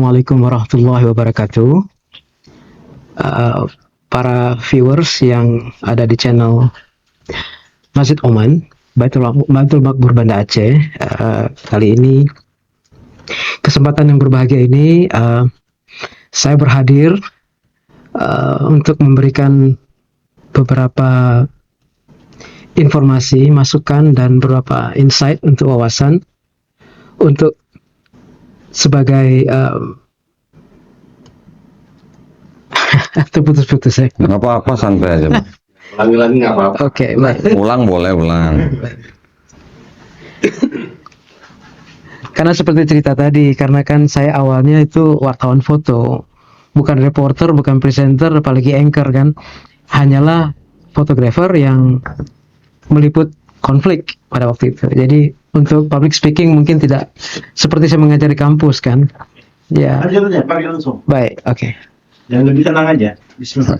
Assalamualaikum warahmatullahi wabarakatuh. Para viewers yang ada di channel Masjid Oman, Baitul Makmur Banda Aceh. Kali ini, kesempatan yang berbahagia ini, saya berhadir untuk memberikan beberapa informasi, masukan, dan beberapa insight untuk wawasan untuk sebagai terputus-putus ya. Nggak apa-apa, santai aja. Ulangi nggak apa-apa. Oke, baik. Ulang boleh, ulang. Karena seperti cerita tadi, karena kan saya awalnya itu wartawan foto, bukan reporter, bukan presenter, apalagi anchor kan. Hanyalah fotografer yang meliput konflik pada waktu itu. Jadi untuk public speaking mungkin tidak seperti saya mengajar di kampus kan. Ya. Aja pakai langsung. Baik, oke. Yang lebih tenang aja. Bismillah.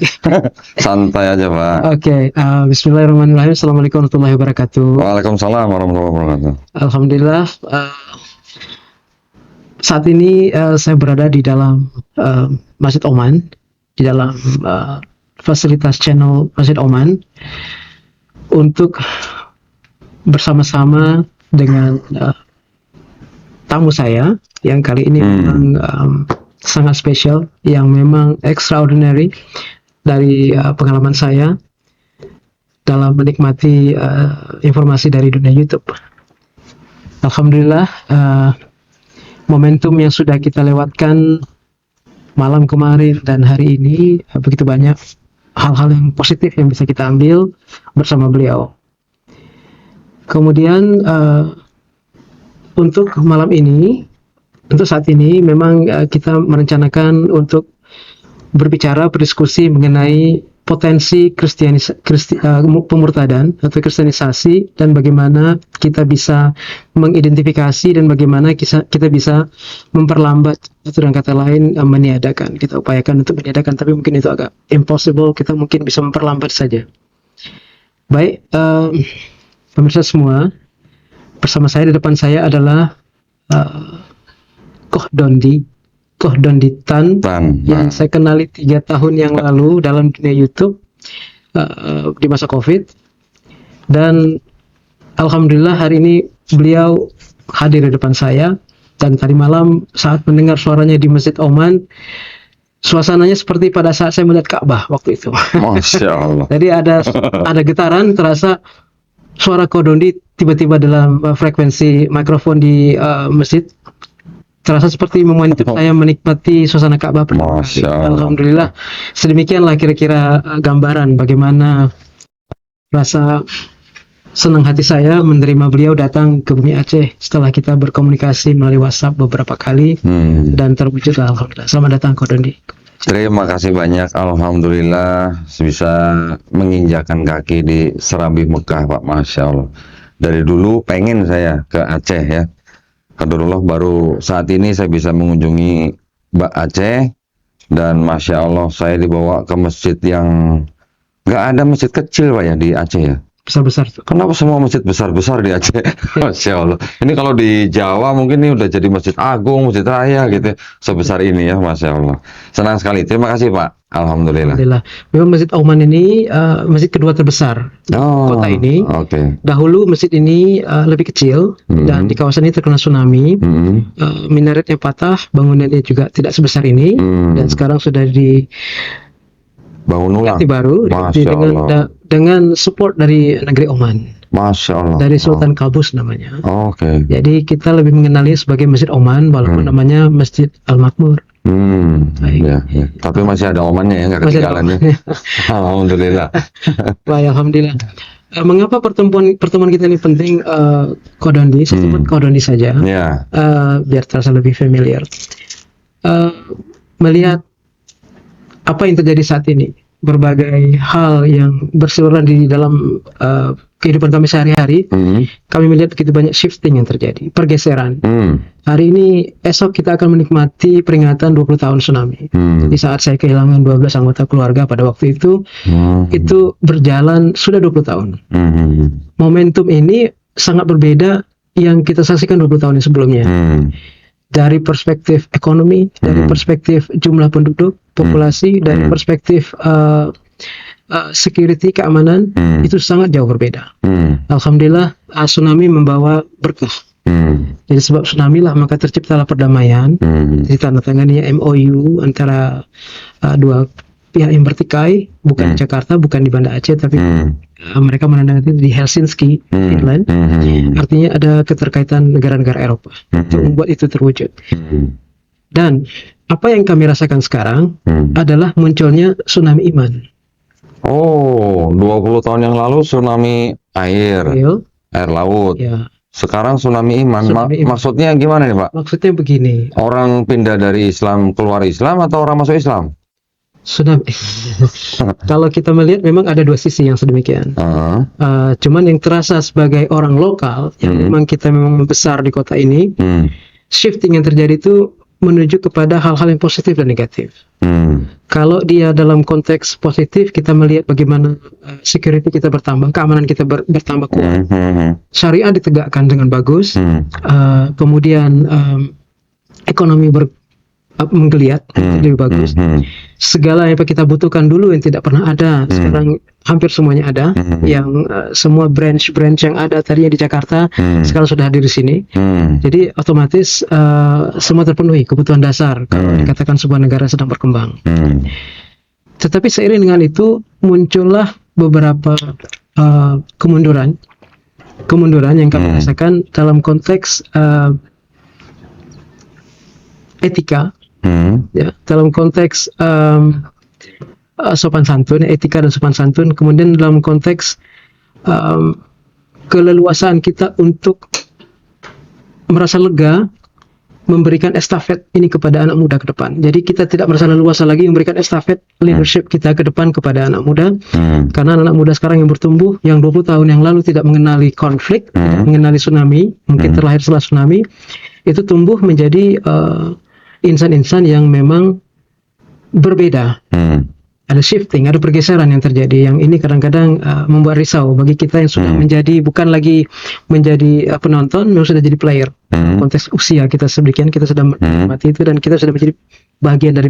Santai aja, Pak. Oke, bismillahirrahmanirrahim. Assalamualaikum warahmatullahi wabarakatuh. Waalaikumsalam warahmatullahi wabarakatuh. Alhamdulillah, saat ini saya berada di dalam Masjid Oman, di dalam fasilitas channel Masjid Oman, untuk bersama-sama dengan tamu saya yang kali ini memang sangat spesial, yang memang extraordinary dari pengalaman saya dalam menikmati informasi dari dunia YouTube. Alhamdulillah, momentum yang sudah kita lewatkan malam kemarin dan hari ini, begitu banyak hal-hal yang positif yang bisa kita ambil bersama beliau. Kemudian untuk malam ini, untuk saat ini memang kita merencanakan untuk berbicara, berdiskusi mengenai potensi pemurtadan atau kristenisasi, dan bagaimana kita bisa mengidentifikasi dan bagaimana kita bisa memperlambat, atau dengan kata lain meniadakan. Kita upayakan untuk meniadakan, tapi mungkin itu agak impossible. Kita mungkin bisa memperlambat saja. Baik, pemirsa semua, bersama saya di depan saya adalah Koh Dondi Tan yang saya kenali 3 tahun yang lalu dalam dunia YouTube di masa COVID, dan alhamdulillah hari ini beliau hadir di depan saya. Dan tadi malam saat mendengar suaranya di Masjid Oman, suasananya seperti pada saat saya melihat Ka'bah waktu itu. Masya Allah. Jadi ada getaran, terasa suara Koh Dondi tiba-tiba dalam frekuensi mikrofon di masjid, terasa seperti saya menikmati suasana Ka'bah pertama kali. Alhamdulillah. Sedemikianlah kira-kira gambaran bagaimana rasa senang hati saya menerima beliau datang ke bumi Aceh setelah kita berkomunikasi melalui WhatsApp beberapa kali, dan terwujud. Alhamdulillah. Selamat datang Koh Dondi. Terima kasih banyak. Alhamdulillah bisa menginjakan kaki di Serambi Mekah, Pak. Masya Allah. Dari dulu pengen saya ke Aceh ya. Qadarullah baru saat ini saya bisa mengunjungi Mbak Aceh, dan Masya Allah saya dibawa ke masjid yang nggak ada masjid kecil, Pak, ya di Aceh ya. Besar-besar tuh. Kenapa semua masjid besar-besar di Aceh? Masya Allah. Ini kalau di Jawa mungkin ini udah jadi masjid agung, masjid raya gitu. Sebesar ini ya, Masya Allah. Senang sekali. Terima kasih, Pak. Alhamdulillah. Alhamdulillah. Memang Masjid Oman ini masjid kedua terbesar di kota ini. Dahulu masjid ini lebih kecil, dan di kawasan ini terkena tsunami. Minaretnya patah, bangunannya juga tidak sebesar ini, dan sekarang sudah bangun ulang baru dengan support dari negeri Oman. Masya Allah. Dari Sultan Qaboos namanya. Jadi kita lebih mengenali sebagai Masjid Oman, walaupun namanya Masjid Al Makmur. Ya. Tapi masih ada omannya ya, nggak ketinggalannya. Alhamdulillah. Baik, alhamdulillah. Mengapa pertemuan kita ini penting, Koh Dondi? Saya sebut Koh Dondi saja, biar terasa lebih familiar. Melihat apa yang terjadi saat ini, berbagai hal yang berseliweran di dalam kehidupan kami sehari-hari, kami melihat begitu banyak shifting yang terjadi, pergeseran. Hari ini, esok kita akan menikmati peringatan 20 tahun tsunami. Di saat saya kehilangan 12 anggota keluarga pada waktu itu berjalan sudah 20 tahun. Momentum ini sangat berbeda yang kita saksikan 20 tahun yang sebelumnya. dari perspektif ekonomi, dari perspektif jumlah penduduk, populasi, dari perspektif security, keamanan, itu sangat jauh berbeda. Alhamdulillah, tsunami membawa berkah. Jadi sebab tsunami lah maka terciptalah perdamaian. Ditandatangani MOU antara dua pihak yang bertikai, bukan di Jakarta, bukan di Banda Aceh, tapi mereka menandatangani di Helsinki, Finland. Artinya ada keterkaitan negara-negara Eropa untuk membuat itu terwujud. Dan apa yang kami rasakan sekarang adalah munculnya tsunami iman. Oh, 20 tahun yang lalu tsunami air Real, laut. ya. Sekarang tsunami iman. Tsunami iman. Maksudnya gimana nih, Pak? Maksudnya begini, Orang pindah dari Islam keluar Islam atau orang masuk Islam? tsunami. Kalau kita melihat memang ada dua sisi yang sedemikian. Cuman yang terasa sebagai orang lokal yang memang kita memang membesar di kota ini, shifting yang terjadi itu menuju kepada hal-hal yang positif dan negatif. Kalau dia dalam konteks positif, kita melihat bagaimana security kita bertambah, keamanan kita bertambah kuat, syariah ditegakkan dengan bagus, kemudian ekonomi menggeliat lebih bagus. Segala yang kita butuhkan dulu yang tidak pernah ada, sekarang hampir semuanya ada. Yang semua branch yang ada tadinya di Jakarta, sekarang sudah hadir di sini. Jadi otomatis semua terpenuhi kebutuhan dasar kalau dikatakan sebuah negara sedang berkembang. Tetapi seiring dengan itu muncullah beberapa kemunduran yang kami rasakan dalam konteks etika. Ya, dalam konteks sopan santun, etika dan sopan santun, kemudian dalam konteks keleluasaan kita untuk merasa lega memberikan estafet ini kepada anak muda ke depan. Jadi kita tidak merasa leluasa lagi memberikan estafet leadership kita ke depan kepada anak muda, karena anak muda sekarang yang bertumbuh, yang 20 tahun yang lalu tidak mengenali konflik, tidak mengenali tsunami, mungkin terlahir setelah tsunami, itu tumbuh menjadi insan-insan yang memang berbeda. Ada shifting, ada pergeseran yang terjadi, yang ini kadang-kadang membuat risau bagi kita yang sudah menjadi, bukan lagi menjadi penonton, memang sudah jadi player. Konteks usia kita sedemikian, kita sudah menikmati itu dan kita sudah menjadi bagian dari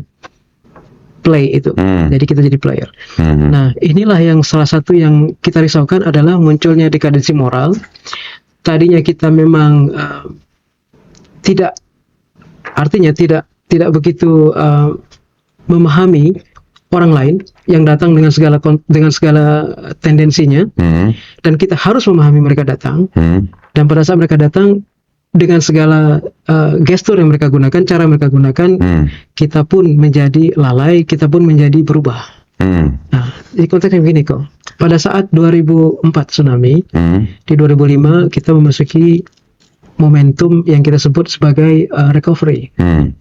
play itu. Jadi kita jadi player. Nah, inilah yang salah satu yang kita risaukan adalah munculnya dekadensi moral. Tadinya kita memang tidak begitu memahami orang lain yang datang dengan segala tendensinya, dan kita harus memahami mereka datang, dan pada saat mereka datang dengan segala gestur yang mereka gunakan, cara mereka gunakan, kita pun menjadi lalai, kita pun menjadi berubah. Nah, di konteksnya begini kok, pada saat 2004 tsunami, di 2005 kita memasuki momentum yang kita sebut sebagai recovery.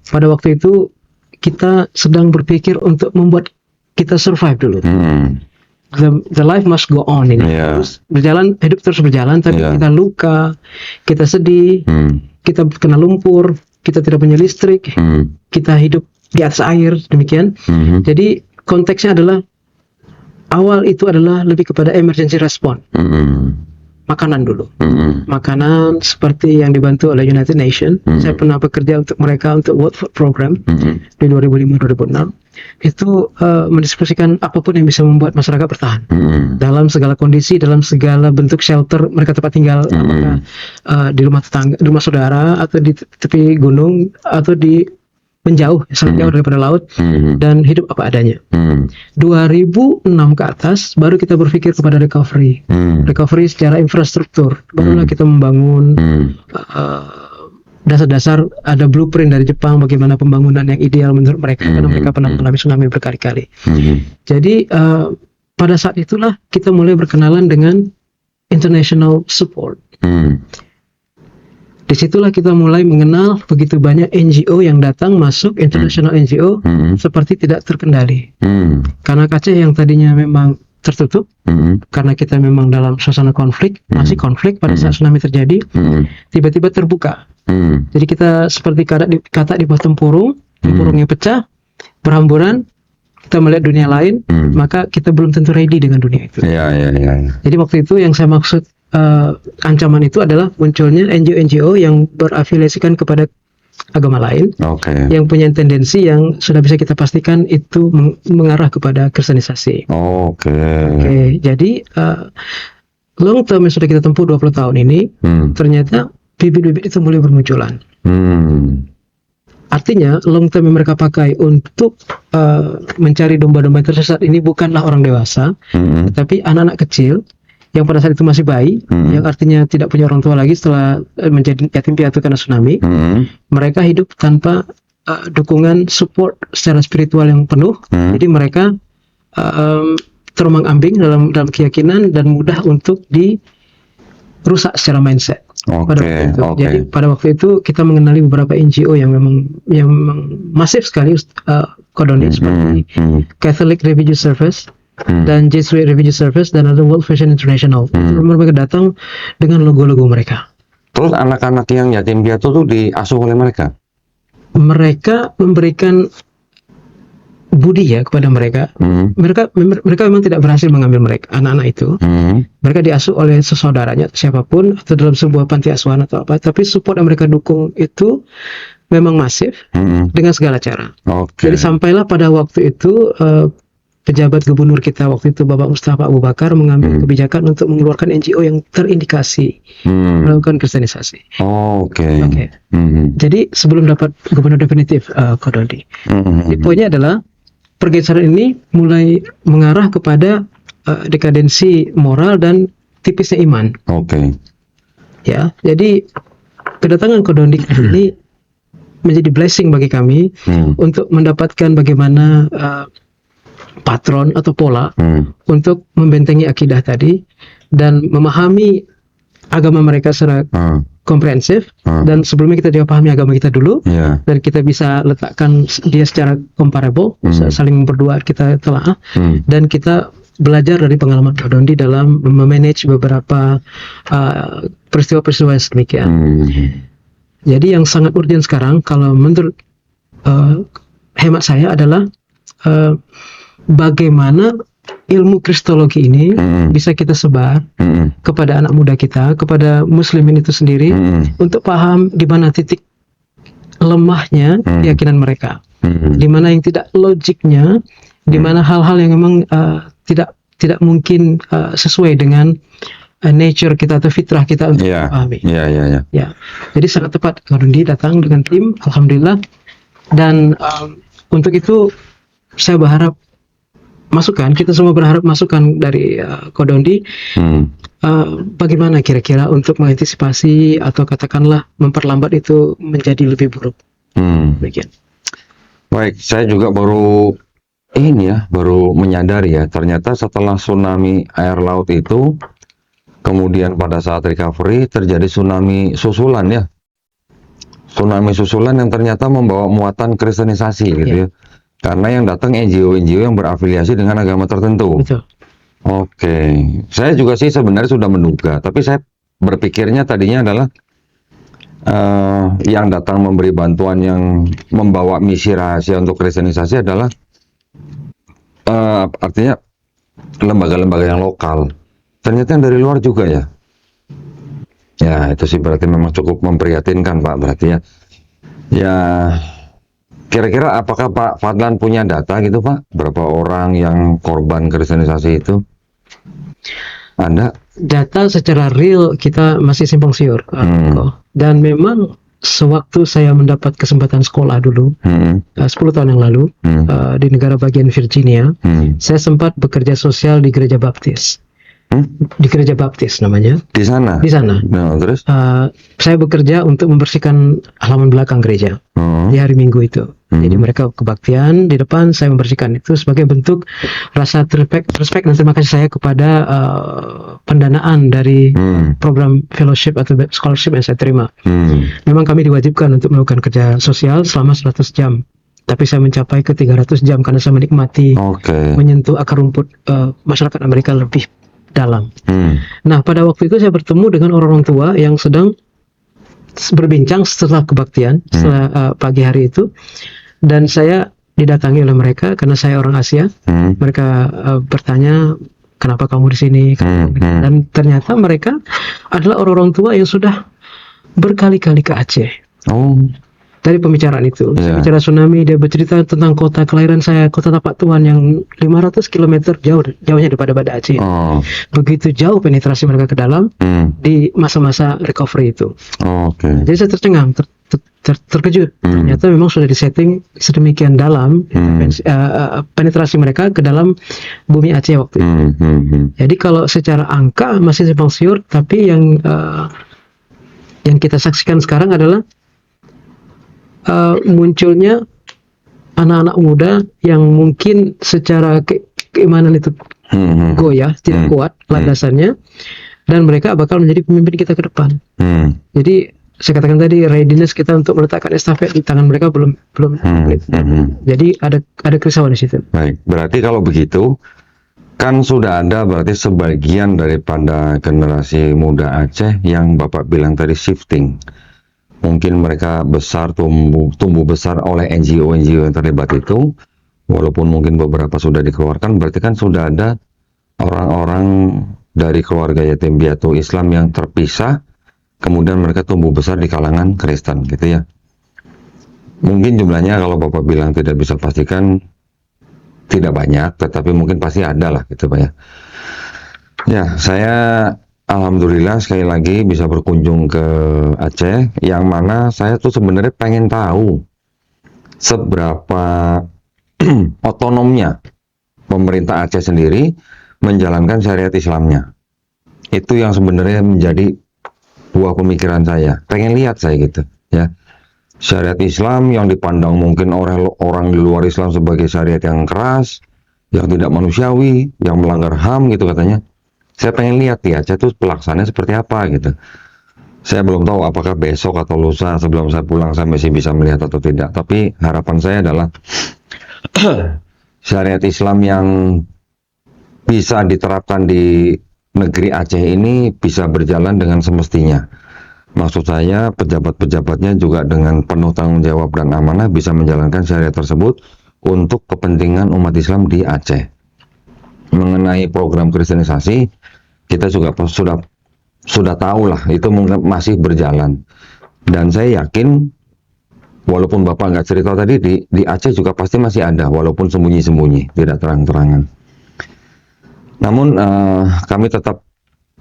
Pada waktu itu kita sedang berpikir untuk membuat kita survive dulu. The life must go on ini. Terus berjalan, hidup terus berjalan, tapi kita luka, kita sedih, kita kena lumpur, kita tidak punya listrik, kita hidup di atas air, demikian. Jadi konteksnya adalah awal itu adalah lebih kepada emergency response. Makanan dulu. Makanan seperti yang dibantu oleh United Nations. Saya pernah bekerja untuk mereka untuk World Food Program di 2005-2006. Itu mendiskusikan apapun yang bisa membuat masyarakat bertahan dalam segala kondisi, dalam segala bentuk shelter mereka tempat tinggal, apakah di rumah tetangga, di rumah saudara, atau di tepi gunung, atau di menjauh, sangat jauh daripada laut, dan hidup apa adanya. 2006 ke atas baru kita berpikir kepada recovery secara infrastruktur. Barulah kita membangun dasar-dasar, ada blueprint dari Jepang bagaimana pembangunan yang ideal menurut mereka, karena mereka pernah mengalami tsunami berkali-kali. Jadi pada saat itulah kita mulai berkenalan dengan international support. Disitulah kita mulai mengenal begitu banyak NGO yang datang masuk, international NGO, seperti tidak terkendali. Karena Aceh yang tadinya memang tertutup, karena kita memang dalam suasana konflik, masih konflik pada saat tsunami terjadi, tiba-tiba terbuka. Jadi kita seperti katak di bawah tempurungnya pecah, berhamburan, kita melihat dunia lain, maka kita belum tentu ready dengan dunia itu. Jadi waktu itu yang saya maksud ancaman itu adalah munculnya NGO-NGO yang berafiliasikan kepada agama lain Oke. yang punya tendensi yang sudah bisa kita pastikan itu mengarah kepada kristenisasi. Oke. Oke, jadi long term yang sudah kita tempuh 20 tahun ini, ternyata bibit-bibit itu mulai bermunculan. Artinya long term yang mereka pakai untuk mencari domba-domba yang tersesat ini bukanlah orang dewasa, tetapi anak-anak kecil yang pada saat itu masih bayi, yang artinya tidak punya orang tua lagi setelah menjadi yatim piatu karena tsunami. Mereka hidup tanpa dukungan support secara spiritual yang penuh. Jadi mereka terombang-ambing dalam keyakinan dan mudah untuk dirusak secara mindset. Pada waktu itu. Jadi pada waktu itu kita mengenali beberapa NGO yang memang masif sekali, Kodoni, seperti Catholic Refugee Service dan Jesuit Refugee Service dan ada World Vision International. Mereka datang dengan logo-logo mereka. Terus anak-anak yang yatim piatu tuh diasuh oleh mereka? Mereka memberikan budi ya kepada mereka. Mereka memang tidak berhasil mengambil mereka anak-anak itu. Mereka diasuh oleh sesaudaranya siapapun atau dalam sebuah panti asuhan atau apa. Tapi support yang mereka dukung itu memang masif dengan segala cara. Jadi sampailah pada waktu itu pejabat gubernur kita waktu itu Bapak Mustafa Abu Bakar mengambil kebijakan untuk mengeluarkan NGO yang terindikasi melakukan kristenisasi. Jadi sebelum dapat gubernur definitif Kododi, poinnya adalah pergeseran ini mulai mengarah kepada dekadensi moral dan tipisnya iman. Ya, jadi kedatangan Kododi ini menjadi blessing bagi kami untuk mendapatkan bagaimana patron atau pola untuk membentengi akidah tadi dan memahami agama mereka secara komprehensif dan sebelumnya kita juga pahami agama kita dulu dan kita bisa letakkan dia secara comparable, saling berdua kita telah dan kita belajar dari pengalaman Kodondi dalam memanage beberapa peristiwa-peristiwa yang sedemikian. Jadi yang sangat urgent sekarang kalau menurut hemat saya adalah bagaimana ilmu kristologi ini bisa kita sebar kepada anak muda kita, kepada muslimin itu sendiri untuk paham di mana titik lemahnya keyakinan mereka, di mana yang tidak logiknya, di mana hal-hal yang memang tidak mungkin sesuai dengan nature kita atau fitrah kita untuk memahami. Ya, jadi sangat tepat Kodondi datang dengan tim, alhamdulillah, dan untuk itu saya berharap masukan, kita semua berharap masukan dari Kodondi bagaimana kira-kira untuk mengantisipasi atau katakanlah memperlambat itu menjadi lebih buruk. Demikian. Baik, saya juga baru menyadari ya, ternyata setelah tsunami air laut itu kemudian pada saat recovery terjadi tsunami susulan ya. Tsunami susulan yang ternyata membawa muatan kristenisasi gitu ya. Karena yang datang NGO-NGO yang berafiliasi dengan agama tertentu. Betul. Saya juga sih sebenarnya sudah menduga, tapi saya berpikirnya tadinya adalah yang datang memberi bantuan yang membawa misi rahasia untuk kristenisasi adalah artinya lembaga-lembaga yang lokal. Ternyata yang dari luar juga ya. Ya itu sih berarti memang cukup memprihatinkan Pak, berarti ya. Ya. Kira-kira apakah Pak Fadlan punya data gitu Pak? Berapa orang yang korban kristenisasi itu? Ada? Data secara real kita masih simpang siur. Dan memang sewaktu saya mendapat kesempatan sekolah dulu, 10 tahun yang lalu, di negara bagian Virginia, saya sempat bekerja sosial di gereja Baptis. Di gereja Baptis namanya. Di sana? Di sana. Nah, terus? Saya bekerja untuk membersihkan halaman belakang gereja di hari Minggu itu. Jadi mereka kebaktian di depan, saya membersihkan itu sebagai bentuk rasa respect dan terima kasih saya kepada pendanaan dari program fellowship atau scholarship yang saya terima. Memang kami diwajibkan untuk melakukan kerja sosial selama 100 jam. Tapi saya mencapai ke 300 jam karena saya menikmati menyentuh akar rumput masyarakat Amerika lebih dalam. Nah, pada waktu itu saya bertemu dengan orang-orang tua yang sedang berbincang setelah kebaktian, setelah pagi hari itu, dan saya didatangi oleh mereka karena saya orang Asia. Mereka bertanya, kenapa kamu di sini? Dan ternyata mereka adalah orang-orang tua yang sudah berkali-kali ke Aceh. dari pembicaraan itu. Saya Iya. bicara tsunami, dia bercerita tentang kota kelahiran saya, kota Tapak Tuan yang 500 km jauhnya daripada Banda Aceh. Oh, Begitu jauh penetrasi mereka ke dalam hmm, di masa-masa recovery itu. oke. Jadi saya tercengang, terkejut. Ternyata memang sudah disetting sedemikian dalam penetrasi mereka ke dalam bumi Aceh waktu itu. Jadi kalau secara angka masih simpang siur, tapi yang kita saksikan sekarang adalah munculnya anak-anak muda yang mungkin secara keimanan itu goyah, tidak kuat landasannya, dan mereka bakal menjadi pemimpin kita ke depan. Jadi saya katakan tadi, readiness kita untuk meletakkan estafet di tangan mereka belum komplit. Jadi ada kerisauan di situ. Baik, berarti kalau begitu kan sudah ada berarti sebagian daripada generasi muda Aceh yang Bapak bilang tadi shifting. Mungkin mereka besar, tumbuh besar oleh NGO-NGO yang terlibat itu, walaupun mungkin beberapa sudah dikeluarkan, berarti kan sudah ada orang-orang dari keluarga yatim piatu Islam yang terpisah, kemudian mereka tumbuh besar di kalangan Kristen, gitu ya. Mungkin jumlahnya kalau Bapak bilang tidak bisa pastikan tidak banyak, tetapi mungkin pasti ada lah, gitu Pak ya. Ya, saya alhamdulillah sekali lagi bisa berkunjung ke Aceh, yang mana saya tuh sebenarnya pengen tahu seberapa otonomnya pemerintah Aceh sendiri menjalankan syariat Islamnya. Itu yang sebenarnya menjadi buah pemikiran saya. Pengen lihat saya gitu, ya. Syariat Islam yang dipandang mungkin orang di luar Islam sebagai syariat yang keras, yang tidak manusiawi, yang melanggar HAM gitu katanya. Saya pengen lihat di Aceh itu pelaksananya seperti apa gitu. Saya belum tahu apakah besok atau lusa sebelum saya pulang saya masih bisa melihat atau tidak. Tapi harapan saya adalah syariat Islam yang bisa diterapkan di negeri Aceh ini bisa berjalan dengan semestinya. Maksud saya pejabat-pejabatnya juga dengan penuh tanggung jawab dan amanah bisa menjalankan syariat tersebut untuk kepentingan umat Islam di Aceh. Mengenai program kristenisasi, kita juga sudah tahu lah, itu masih berjalan. Dan saya yakin, walaupun Bapak nggak cerita tadi, di Aceh juga pasti masih ada, walaupun sembunyi-sembunyi, tidak terang-terangan. Namun kami tetap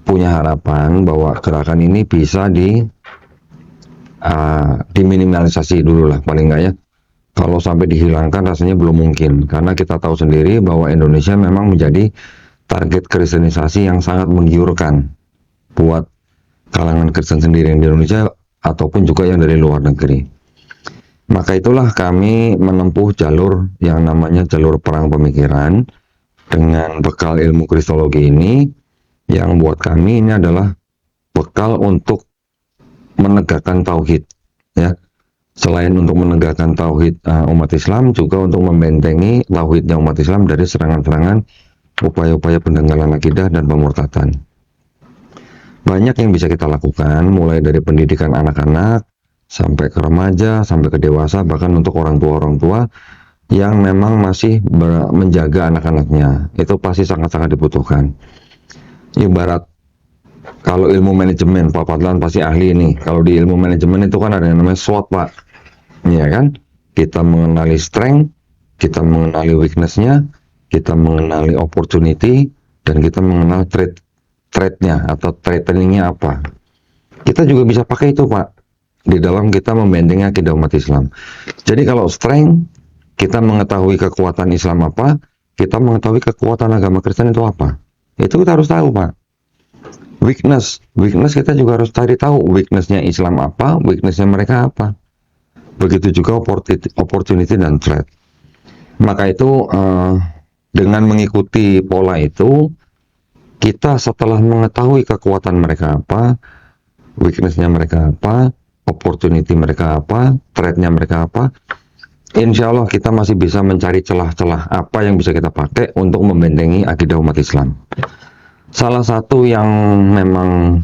punya harapan bahwa gerakan ini bisa diminimalisasi dulu lah, paling nggak ya. Kalau sampai dihilangkan rasanya belum mungkin, karena kita tahu sendiri bahwa Indonesia memang menjadi target kristenisasi yang sangat menggiurkan buat kalangan Kristen sendiri yang di Indonesia ataupun juga yang dari luar negeri. Maka itulah kami menempuh jalur yang namanya jalur perang pemikiran dengan bekal ilmu kristologi ini, yang buat kami ini adalah bekal untuk menegakkan tauhid, ya. Selain untuk menegakkan tauhid umat Islam, juga untuk membentengi tauhidnya umat Islam dari serangan-serangan upaya-upaya pendanggalan akidah dan pemurtatan. Banyak yang bisa kita lakukan, mulai dari pendidikan anak-anak sampai ke remaja, sampai ke dewasa, bahkan untuk orang tua yang memang masih menjaga anak-anaknya. Itu pasti sangat-sangat dibutuhkan. Ibarat kalau ilmu manajemen, Pak Fadlan pasti ahli ini. Kalau di ilmu manajemen itu kan ada yang namanya SWOT, Pak. Iya kan? Kita mengenali strength, kita mengenali weakness-nya, kita mengenali opportunity, dan kita mengenal threat-nya atau threatening-nya apa. Kita juga bisa pakai itu, Pak, di dalam kita membentengi akidah umat Islam. Jadi kalau strength, kita mengetahui kekuatan Islam apa, kita mengetahui kekuatan agama Kristen itu apa. Itu kita harus tahu, Pak. Weakness kita juga harus cari tahu weakness-nya Islam apa, weakness-nya mereka apa. Begitu juga opportunity dan threat. Maka itu dengan mengikuti pola itu, kita setelah mengetahui kekuatan mereka apa, weakness-nya mereka apa, opportunity mereka apa, threat-nya mereka apa, insya Allah kita masih bisa mencari celah-celah apa yang bisa kita pakai untuk membentengi akidah umat Islam. Salah satu yang memang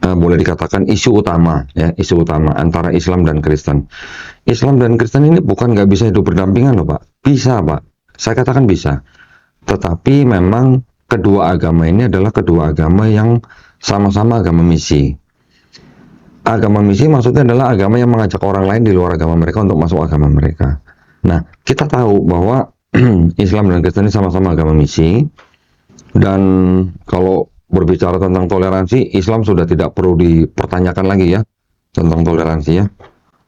boleh dikatakan isu utama, ya, isu utama antara Islam dan Kristen. Islam dan Kristen ini bukan nggak bisa hidup berdampingan loh, Pak. Bisa, Pak. Saya katakan bisa. Tetapi memang kedua agama ini adalah kedua agama yang sama-sama agama misi. Agama misi maksudnya adalah agama yang mengajak orang lain di luar agama mereka untuk masuk agama mereka. Nah, kita tahu bahwa Islam dan Kristen ini sama-sama agama misi, dan kalau berbicara tentang toleransi, Islam sudah tidak perlu dipertanyakan lagi ya tentang toleransi ya.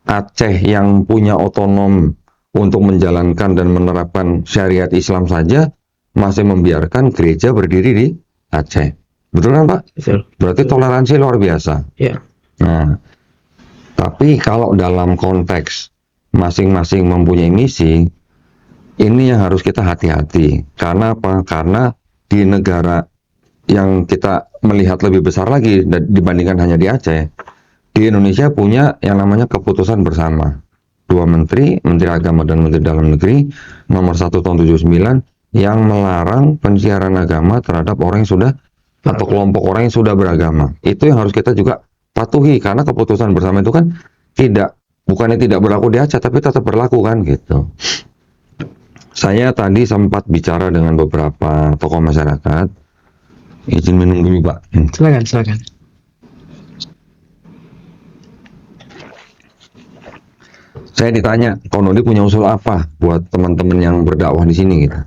Aceh yang punya otonom untuk menjalankan dan menerapkan syariat Islam saja masih membiarkan gereja berdiri di Aceh. Betul kan Pak? Betul. Berarti toleransi luar biasa. Ya. Nah, tapi kalau dalam konteks masing-masing mempunyai misi, ini yang harus kita hati-hati. Karena apa? Karena di negara yang kita melihat lebih besar lagi dibandingkan hanya di Aceh, di Indonesia punya yang namanya keputusan bersama. Dua menteri, Menteri Agama dan Menteri Dalam Negeri, nomor 1 tahun 79, yang melarang pensiaran agama terhadap orang yang sudah, atau kelompok orang yang sudah beragama. Itu yang harus kita juga patuhi, karena keputusan bersama itu kan bukannya tidak berlaku di Aceh, tapi tetap berlaku kan gitu. Saya tadi sempat bicara dengan beberapa tokoh masyarakat. Izin minum dulu Pak. Silakan. Saya ditanya, Konodi punya usul apa buat teman-teman yang berdakwah di sini gitu.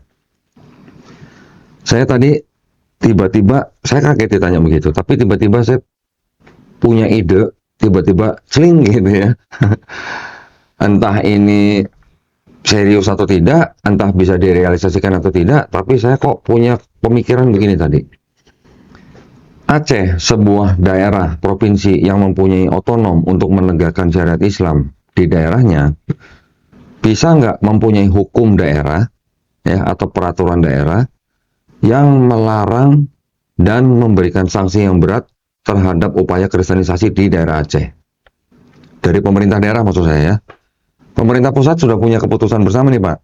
Saya tadi tiba-tiba, saya kaget ditanya begitu, tapi tiba-tiba saya punya ide, tiba-tiba celing gitu ya. Entah ini serius atau tidak, entah bisa direalisasikan atau tidak, tapi saya kok punya pemikiran begini tadi. Aceh, sebuah daerah provinsi yang mempunyai otonom untuk menegakkan syariat Islam di daerahnya, bisa nggak mempunyai hukum daerah ya atau peraturan daerah yang melarang dan memberikan sanksi yang berat terhadap upaya kristenisasi di daerah Aceh. Dari pemerintah daerah maksud saya ya. Pemerintah pusat sudah punya keputusan bersama nih Pak.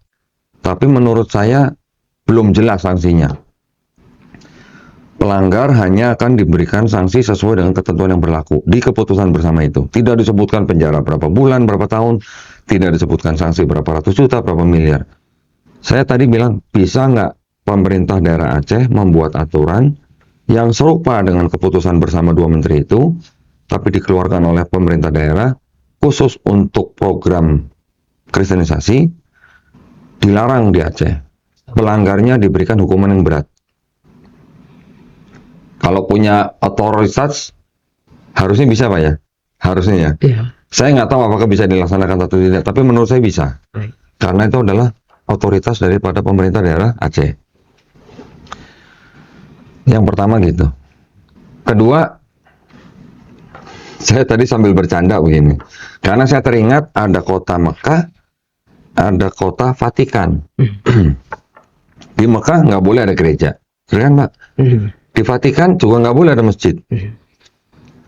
Tapi menurut saya belum jelas sanksinya. Pelanggar hanya akan diberikan sanksi sesuai dengan ketentuan yang berlaku di keputusan bersama itu. Tidak disebutkan penjara berapa bulan, berapa tahun, tidak disebutkan sanksi berapa ratus juta, berapa miliar. Saya tadi bilang, bisa nggak pemerintah daerah Aceh membuat aturan yang serupa dengan keputusan bersama dua menteri itu, tapi dikeluarkan oleh pemerintah daerah, khusus untuk program kristenisasi, dilarang di Aceh. Pelanggarnya diberikan hukuman yang berat. Kalau punya otoritas, harusnya bisa Pak ya? Harusnya ya. Iya. Saya nggak tahu apakah bisa dilaksanakan atau tidak, tapi menurut saya bisa. Baik. Karena itu adalah otoritas daripada pemerintah daerah Aceh. Yang pertama gitu. Kedua, saya tadi sambil bercanda begini. Karena saya teringat ada kota Mekah, ada kota Vatikan. Di Mekah nggak boleh ada gereja. Keren Pak? Di Vatikan juga nggak boleh ada masjid.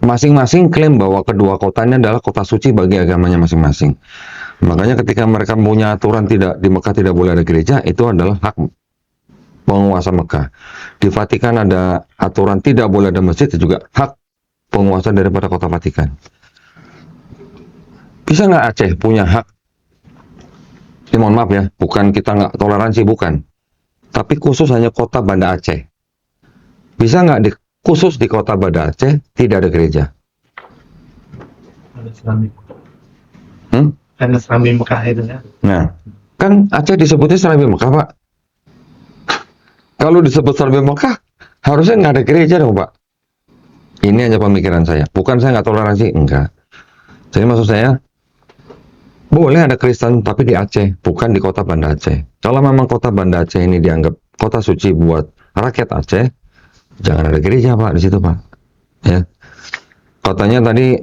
Masing-masing klaim bahwa kedua kota ini adalah kota suci bagi agamanya masing-masing. Makanya ketika mereka punya aturan tidak di Mekah tidak boleh ada gereja, itu adalah hak penguasa Mekah. Di Vatikan ada aturan tidak boleh ada masjid, itu juga hak penguasa daripada kota Vatikan. Bisa nggak Aceh punya hak? Ya, mohon maaf ya, bukan kita nggak toleransi, bukan. Tapi khusus hanya kota Banda Aceh. Bisa nggak khusus di kota Banda Aceh tidak ada gereja? Ada Serambi. Hmm? Ada Serambi Mekah itu ya. Nah, kan Aceh disebutnya Serambi Mekah, Pak. Kalau disebut Serambi Mekah, harusnya nggak ada gereja dong, Pak. Ini hanya pemikiran saya. Bukan saya nggak toleransi, enggak. Jadi maksud saya, boleh ada Kristen, tapi di Aceh, bukan di kota Banda Aceh. Kalau memang kota Banda Aceh ini dianggap kota suci buat rakyat Aceh, jangan ada gereja Pak di situ Pak. Ya, katanya tadi,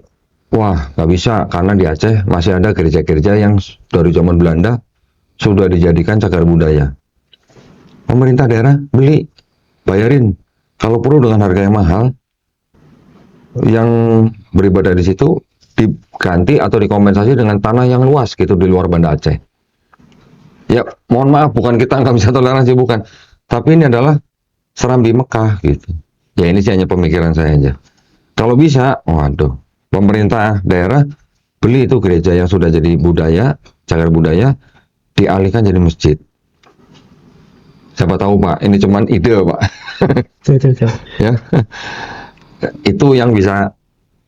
wah nggak bisa karena di Aceh masih ada gereja-gereja yang dari zaman Belanda sudah dijadikan cagar budaya. Pemerintah daerah beli, bayarin. Kalau perlu dengan harga yang mahal, yang beribadah di situ diganti atau dikompensasi dengan tanah yang luas gitu di luar Banda Aceh. Ya mohon maaf, bukan kita nggak bisa toleransi, bukan. Tapi ini adalah Serambi Mekah gitu. Ya ini sih hanya pemikiran saya aja. Kalau bisa, waduh, pemerintah daerah beli itu gereja yang sudah jadi budaya, cagar budaya, dialihkan jadi masjid. Siapa tahu Pak, ini cuman ide Pak. Betul. Ya, itu yang bisa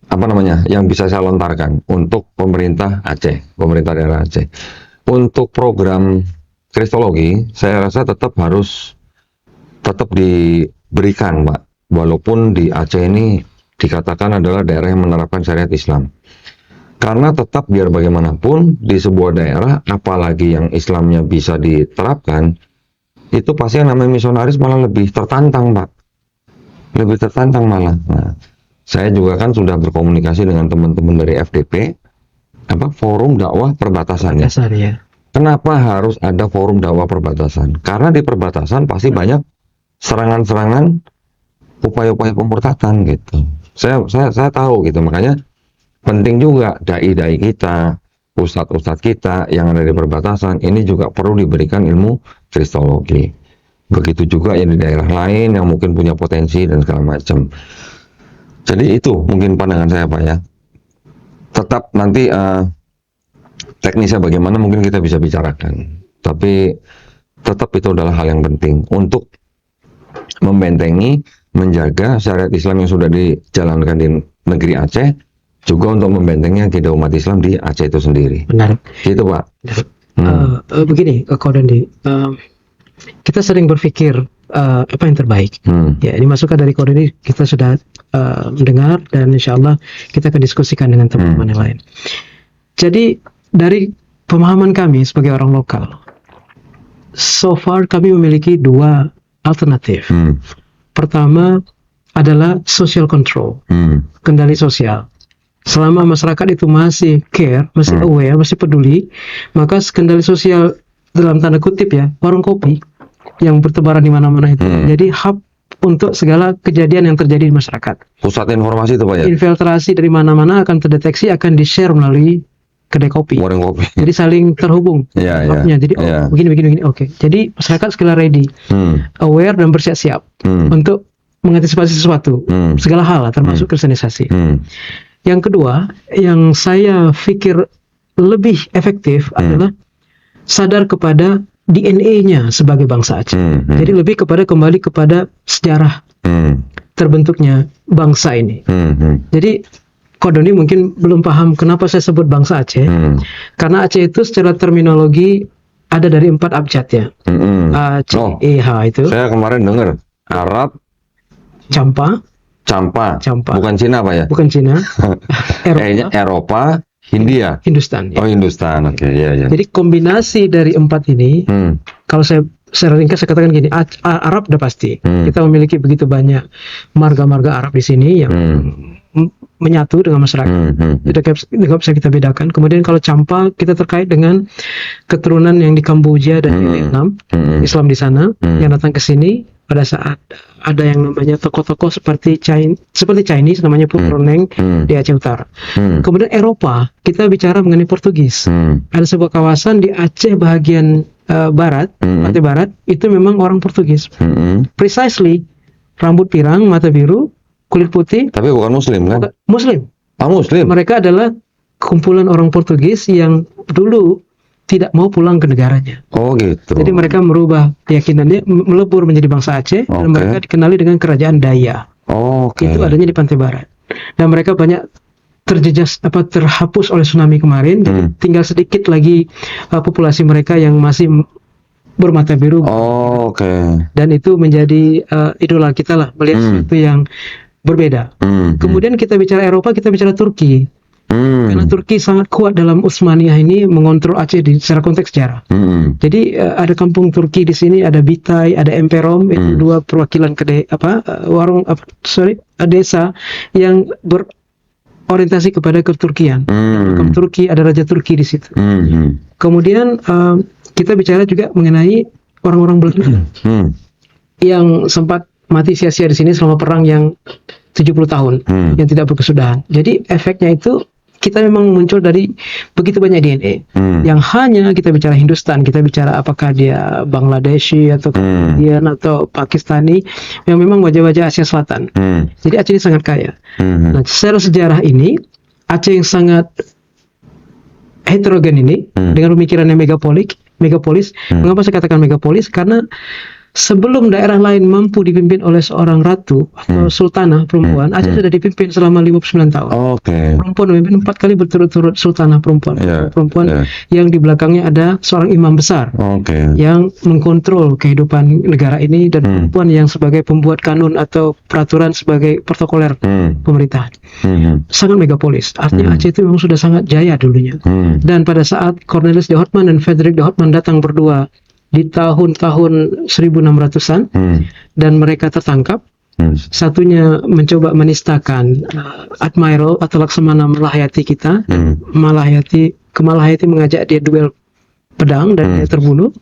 apa namanya yang bisa saya lontarkan untuk pemerintah Aceh, pemerintah daerah Aceh. Untuk program kristologi, saya rasa tetap diberikan, Pak. Walaupun di Aceh ini dikatakan adalah daerah yang menerapkan syariat Islam. Karena tetap biar bagaimanapun di sebuah daerah, apalagi yang Islamnya bisa diterapkan, itu pasti yang namanya misionaris malah lebih tertantang, Pak. Lebih tertantang malah. Nah, saya juga kan sudah berkomunikasi dengan teman-teman dari FDP, forum dakwah perbatasan ya. Dasar ya. Kenapa harus ada forum dakwah perbatasan? Karena di perbatasan pasti banyak serangan-serangan, upaya-upaya pemurtadan gitu. Saya tahu gitu, makanya penting juga dai-dai kita, ustadz-ustadz kita yang ada di perbatasan ini juga perlu diberikan ilmu kristologi. Begitu juga yang di daerah lain yang mungkin punya potensi dan segala macam. Jadi itu mungkin pandangan saya, Pak ya. Tetap nanti teknisnya bagaimana mungkin kita bisa bicarakan. Tapi tetap itu adalah hal yang penting untuk membentengi, menjaga syariat Islam yang sudah dijalankan di negeri Aceh, juga untuk membentengi akidah umat Islam di Aceh itu sendiri. Benar. Gitu, Pak. Begini, Ko Dondi, kita sering berpikir apa yang terbaik. Ya, ini masukan dari Ko Dondi kita sudah mendengar dan insya Allah kita akan diskusikan dengan teman-teman yang lain. Jadi dari pemahaman kami sebagai orang lokal, so far kami memiliki dua alternatif. Pertama adalah social control, kendali sosial. Selama masyarakat itu masih care, masih aware, masih peduli, maka kendali sosial dalam tanda kutip ya, warung kopi yang bertebaran di mana-mana itu jadi hub untuk segala kejadian yang terjadi di masyarakat. Pusat informasi itu, Pak ya. Infiltrasi dari mana-mana akan terdeteksi, akan di-share melalui kedai kopi. Warung kopi. Jadi saling terhubung. Iya. Jadi begini. Oke. Jadi masyarakat segala ready, aware dan bersiap-siap untuk mengantisipasi sesuatu, segala hal, termasuk kristenisasi. Yang kedua, yang saya pikir lebih efektif adalah sadar kepada DNA-nya sebagai bangsa Aceh. Jadi lebih kembali kepada sejarah terbentuknya bangsa ini. Jadi Ko Dondi mungkin belum paham kenapa saya sebut bangsa Aceh. Karena Aceh itu secara terminologi ada dari 4 abjad ya. A, C, E, H itu. Saya kemarin dengar Arab, Campa. bukan Cina, Pak ya? Bukan Cina. Eropa, Hindia. Hindustan. Ya. Oh, Hindustan. Oke, ya. Jadi kombinasi dari 4 ini, kalau saya secara ringkas saya katakan gini, Arab udah pasti. Kita memiliki begitu banyak marga-marga Arab di sini yang menyatu dengan masyarakat. Tidak bisa kita bedakan. Kemudian kalau Campa, kita terkait dengan keturunan yang di Kamboja dan di Vietnam, Islam di sana, yang datang ke sini pada saat ada yang namanya tokoh-tokoh seperti Chinese namanya Purroneng di Aceh Utara. Kemudian Eropa, kita bicara mengenai Portugis. Ada sebuah kawasan di Aceh bagian barat, pantai barat, itu memang orang Portugis. Precisely, rambut pirang, mata biru, kulit putih. Tapi bukan Muslim kan? Muslim. Muslim. Mereka adalah kumpulan orang Portugis yang dulu tidak mau pulang ke negaranya. Oh gitu. Jadi mereka merubah keyakinannya, melebur menjadi bangsa Aceh, dan mereka dikenali dengan kerajaan Daya. Itu adanya di pantai barat. Dan mereka banyak terhapus oleh tsunami kemarin. Jadi tinggal sedikit lagi populasi mereka yang masih bermata biru. Dan itu menjadi idola kita lah, melihat sesuatu yang berbeda. Kemudian kita bicara Eropa, kita bicara Turki. Karena Turki sangat kuat dalam Utsmaniyah ini mengontrol Aceh secara konteks sejarah. Jadi ada kampung Turki di sini, ada Bitay, ada Emperom, itu dua perwakilan desa yang berorientasi kepada keturkian. Turki, ada Raja Turki di situ. Kemudian kita bicara juga mengenai orang-orang Belanda yang sempat mati sia-sia di sini selama perang yang 70 tahun yang tidak berkesudahan. Jadi efeknya itu kita memang muncul dari begitu banyak DNA yang hanya kita bicara Hindustan, kita bicara apakah dia Bangladeshi atau Indian atau Pakistani yang memang wajah-wajah Asia Selatan. Jadi Aceh ini sangat kaya. Nah, secara sejarah ini Aceh yang sangat heterogen ini dengan pemikirannya megapolis. Mengapa saya katakan megapolis? Karena sebelum daerah lain mampu dipimpin oleh seorang ratu atau sultanah perempuan, Aceh sudah dipimpin selama 59 tahun. Oke. Perempuan memimpin 4 kali berturut-turut sultanah perempuan. Iya, Perempuan iya. yang di belakangnya ada seorang imam besar Oke. yang mengkontrol kehidupan negara ini, dan perempuan yang sebagai pembuat kanun atau peraturan sebagai protokoler pemerintahan. Sangat megapolis. Artinya Aceh itu memang sudah sangat jaya dulunya. Dan pada saat Cornelis de Houtman dan Frederik de Houtman datang berdua di tahun-tahun 1600-an dan mereka tertangkap, satunya mencoba menistakan Admiral atau Laksamana Malahayati kita. Malahayati mengajak dia duel pedang dan dia terbunuh.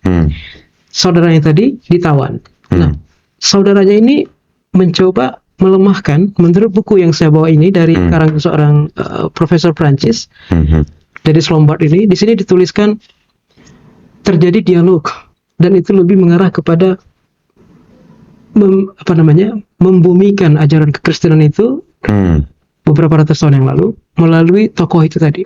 Saudaranya tadi ditawan. Nah, saudaranya ini mencoba melemahkan, menurut buku yang saya bawa ini dari karangan seorang profesor Prancis, Dennis Lombard ini, di sini dituliskan terjadi dialog, dan itu lebih mengarah kepada membumikan ajaran kekristenan itu beberapa ratus tahun yang lalu melalui tokoh itu tadi.